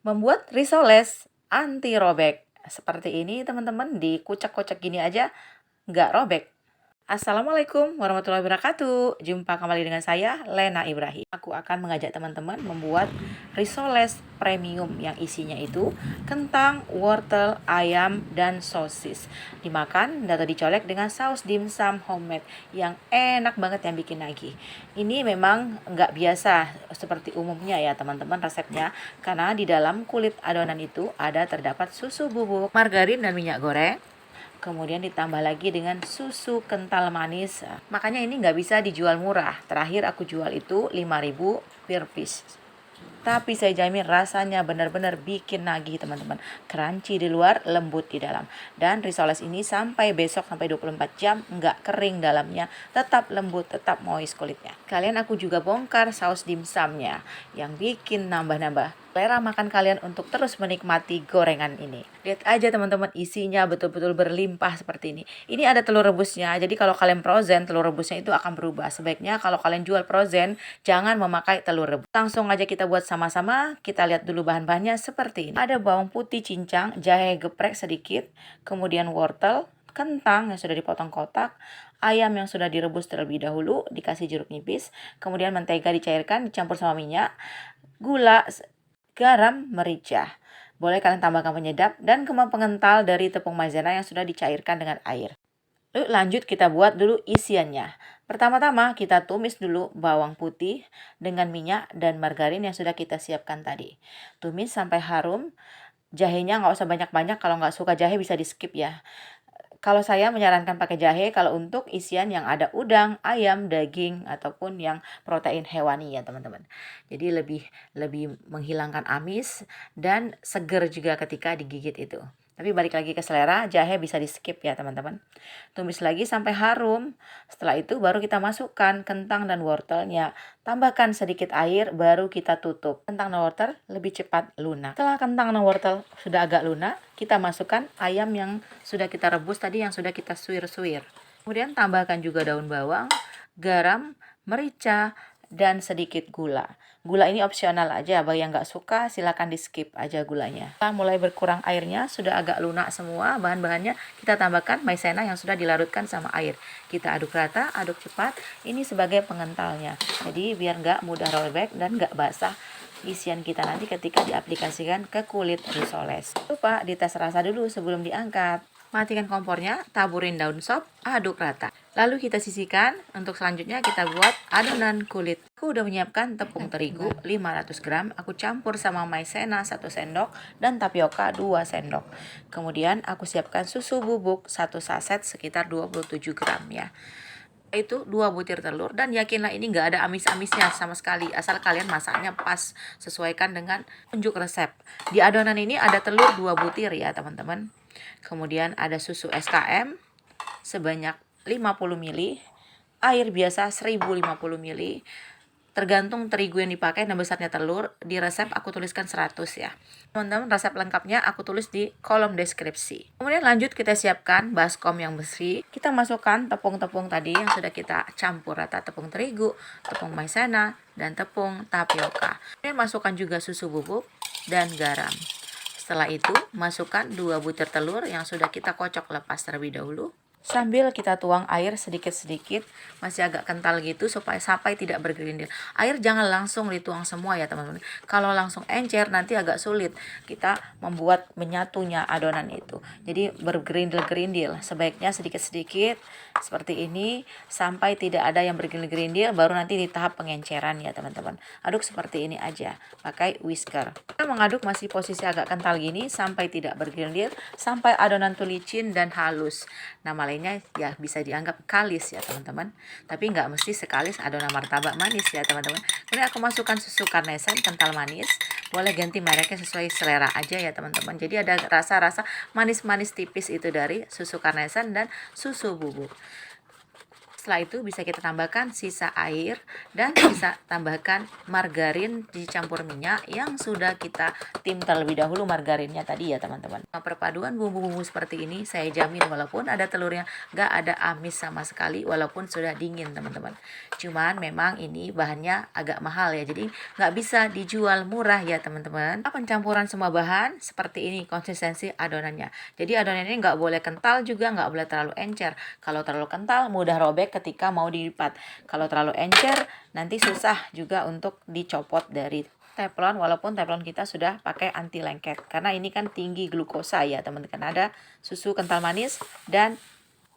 Membuat risoles anti robek. Seperti ini teman-teman, dikucek-kucek gini aja nggak robek. Assalamualaikum warahmatullahi wabarakatuh. Jumpa kembali dengan saya, Lena Ibrahim. Aku akan mengajak teman-teman membuat risoles premium yang isinya itu kentang, wortel, ayam, dan sosis. Dimakan atau dicolek dengan saus dimsum homemade yang enak banget, yang bikin nagih. Ini memang nggak biasa seperti umumnya ya teman-teman resepnya, karena di dalam kulit adonan itu ada terdapat susu bubuk, margarin, dan minyak goreng. Kemudian ditambah lagi dengan susu kental manis. Makanya ini nggak bisa dijual murah. Terakhir aku jual itu 5.000 per piece. Tapi saya jamin rasanya benar-benar bikin nagih teman-teman. Crunchy di luar, lembut di dalam. Dan risoles ini sampai besok, sampai 24 jam nggak kering dalamnya. Tetap lembut, tetap moist kulitnya. Kalian aku juga bongkar saus dimsumnya yang bikin nambah-nambah selera makan kalian untuk terus menikmati gorengan ini. Lihat aja teman-teman, isinya betul-betul berlimpah seperti ini. Ini ada telur rebusnya, jadi kalau kalian frozen, telur rebusnya itu akan berubah. Sebaiknya kalau kalian jual frozen, jangan memakai telur rebus. Langsung aja kita buat sama-sama. Kita lihat dulu bahan-bahannya seperti ini. Ada bawang putih cincang, jahe geprek sedikit, kemudian wortel, kentang yang sudah dipotong kotak, ayam yang sudah direbus terlebih dahulu, dikasih jeruk nipis, kemudian mentega dicairkan, dicampur sama minyak, gula, garam, merica. Boleh kalian tambahkan penyedap dan kembang pengental dari tepung maizena yang sudah dicairkan dengan air. Lalu lanjut kita buat dulu isiannya. Pertama-tama kita tumis dulu bawang putih dengan minyak dan margarin yang sudah kita siapkan tadi. Tumis sampai harum. Jahenya nggak usah banyak-banyak, kalau nggak suka jahe bisa di skip ya. Kalau saya menyarankan pakai jahe kalau untuk isian yang ada udang, ayam, daging, ataupun yang protein hewani ya teman-teman. Jadi lebih menghilangkan amis dan seger juga ketika digigit itu. Tapi balik lagi ke selera, jahe bisa di skip ya teman-teman. Tumis lagi sampai harum. Setelah itu baru kita masukkan kentang dan wortelnya. Tambahkan sedikit air, baru kita tutup. Kentang dan wortel lebih cepat lunak. Setelah kentang dan wortel sudah agak lunak, kita masukkan ayam yang sudah kita rebus tadi, yang sudah kita suir-suir. Kemudian tambahkan juga daun bawang, garam, merica, dan sedikit gula. Gula ini opsional aja, bagi yang nggak suka silakan di skip aja gulanya. Setelah mulai berkurang airnya, sudah agak lunak semua bahan-bahannya, kita tambahkan maizena yang sudah dilarutkan sama air. Kita aduk rata, aduk cepat, ini sebagai pengentalnya. Jadi biar nggak mudah robek dan nggak basah isian kita nanti ketika diaplikasikan ke kulit risoles. Lupa dites rasa dulu sebelum diangkat. Matikan kompornya, taburin daun sop, aduk rata. Lalu kita sisihkan. Untuk selanjutnya kita buat adonan kulit. Aku udah menyiapkan tepung terigu 500 gram. Aku campur sama maizena 1 sendok dan tapioka 2 sendok. Kemudian aku siapkan susu bubuk 1 saset sekitar 27 gram ya. Itu 2 butir telur, dan yakinlah ini nggak ada amis-amisnya sama sekali, asal kalian masaknya pas, sesuaikan dengan unjuk resep. Di adonan ini ada telur 2 butir ya teman-teman. Kemudian ada susu SKM sebanyak 50 ml, air biasa 1050 ml. Tergantung terigu yang dipakai dan besarnya telur. Di resep aku tuliskan 100 ya. Teman-teman, resep lengkapnya aku tulis di kolom deskripsi. Kemudian lanjut kita siapkan baskom yang besi. Kita masukkan tepung-tepung tadi yang sudah kita campur rata, tepung terigu, tepung maizena, dan tepung tapioka. Kemudian masukkan juga susu bubuk dan garam. Setelah itu masukkan 2 butir telur yang sudah kita kocok lepas terlebih dahulu. Sambil kita tuang air sedikit-sedikit, masih agak kental gitu supaya sampai tidak bergerindil. Air jangan langsung dituang semua ya teman-teman. Kalau langsung encer nanti agak sulit kita membuat menyatunya adonan itu. Jadi bergerindil-gerindil. Sebaiknya sedikit-sedikit seperti ini sampai tidak ada yang bergerindil-gerindil, baru nanti di tahap pengenceran ya teman-teman. Aduk seperti ini aja, pakai whisker. Kita mengaduk masih posisi agak kental gini sampai tidak bergerindil, sampai adonan itu licin dan halus. Nama lainnya ya bisa dianggap kalis ya teman-teman, tapi nggak mesti sekalis adonan martabak manis ya teman-teman. Kemudian aku masukkan susu Carnation kental manis, boleh ganti mereknya sesuai selera aja ya teman-teman. Jadi ada rasa-rasa manis-manis tipis itu dari susu Carnation dan susu bubuk. Setelah itu bisa kita tambahkan sisa air dan bisa tambahkan margarin dicampur minyak yang sudah kita tim terlebih dahulu margarinnya tadi ya teman-teman. Perpaduan bumbu-bumbu seperti ini saya jamin walaupun ada telurnya gak ada amis sama sekali walaupun sudah dingin teman-teman. Cuman memang ini bahannya agak mahal ya, jadi gak bisa dijual murah ya teman-teman. Pencampuran semua bahan seperti ini konsistensi adonannya. Jadi adonannya nggak boleh kental juga nggak boleh terlalu encer. Kalau terlalu kental mudah robek ketika mau dilipat. Kalau terlalu encer nanti susah juga untuk dicopot dari teflon walaupun teflon kita sudah pakai anti lengket. Karena ini kan tinggi glukosa ya teman-teman. Ada susu kental manis dan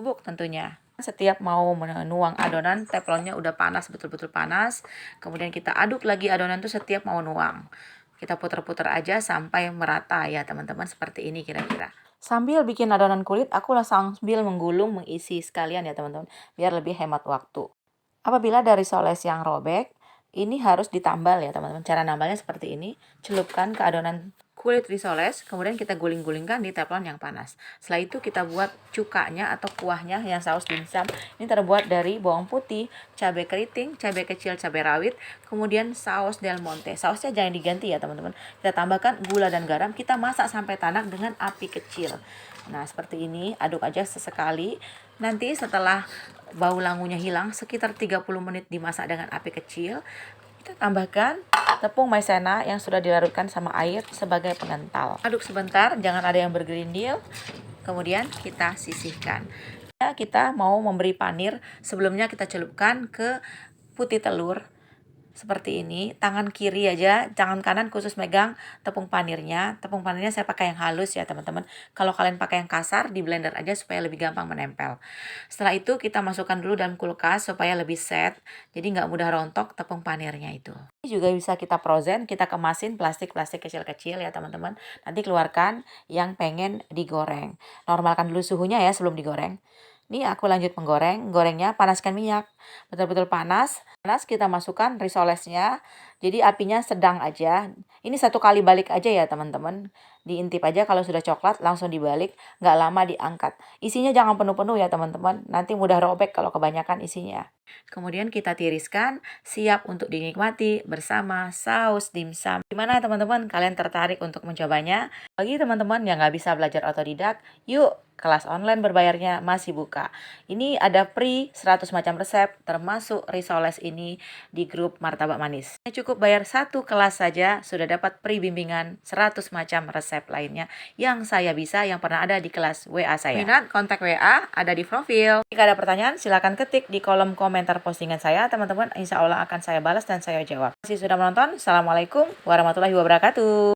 bubuk tentunya. Setiap mau menuang adonan teflonnya udah panas, betul-betul panas. Kemudian kita aduk lagi adonan tuh setiap mau nuang. Kita putar-putar aja sampai merata ya teman-teman, seperti ini kira-kira. Sambil bikin adonan kulit, aku sambil menggulung mengisi sekalian ya teman-teman, biar lebih hemat waktu. Apabila dari risoles yang robek, ini harus ditambal ya teman-teman. Cara nambalnya seperti ini, celupkan ke adonan kulit risoles, kemudian kita guling-gulingkan di teflon yang panas. Setelah itu kita buat cukanya atau kuahnya yang saus dimsum. Ini terbuat dari bawang putih, cabai keriting, cabai kecil, cabai rawit, kemudian saus Del Monte. Sausnya jangan diganti ya teman-teman. Kita tambahkan gula dan garam, kita masak sampai tanak dengan api kecil. Nah seperti ini, aduk aja sesekali. Nanti setelah bau langunya hilang, sekitar 30 menit dimasak dengan api kecil. Kita tambahkan tepung maizena yang sudah dilarutkan sama air sebagai pengental. Aduk sebentar, jangan ada yang bergerindil. Kemudian kita sisihkan. Kita mau memberi panir, sebelumnya kita celupkan ke putih telur. Seperti ini, tangan kiri aja, tangan kanan khusus megang tepung panirnya. Tepung panirnya saya pakai yang halus ya teman-teman. Kalau kalian pakai yang kasar, di blender aja supaya lebih gampang menempel. Setelah itu kita masukkan dulu dalam kulkas supaya lebih set. Jadi nggak mudah rontok tepung panirnya itu. Ini juga bisa kita frozen, kita kemasin plastik-plastik kecil-kecil ya teman-teman. Nanti keluarkan yang pengen digoreng. Normalkan dulu suhunya ya sebelum digoreng. Ini aku lanjut menggoreng. Gorengnya panaskan minyak. Betul-betul panas. Kita masukkan risolesnya. Jadi apinya sedang aja. Ini satu kali balik aja ya teman-teman. Diintip aja kalau sudah coklat langsung dibalik. Nggak lama diangkat. Isinya jangan penuh-penuh ya teman-teman. Nanti mudah robek kalau kebanyakan isinya. Kemudian kita tiriskan. Siap untuk dinikmati bersama saus dimsum. Gimana teman-teman? Kalian tertarik untuk mencobanya? Bagi teman-teman yang nggak bisa belajar otodidak, yuk kelas online berbayarnya masih buka. Ini ada free 100 macam resep termasuk risoles ini di grup Martabak Manis. Cukup bayar satu kelas saja sudah dapat free bimbingan 100 macam resep lainnya yang saya bisa yang pernah ada di kelas WA saya. Minat kontak WA ada di profil. Jika ada pertanyaan silakan ketik di kolom komentar postingan saya teman-teman. Insya Allah akan saya balas dan saya jawab. Terima kasih sudah menonton. Assalamualaikum warahmatullahi wabarakatuh.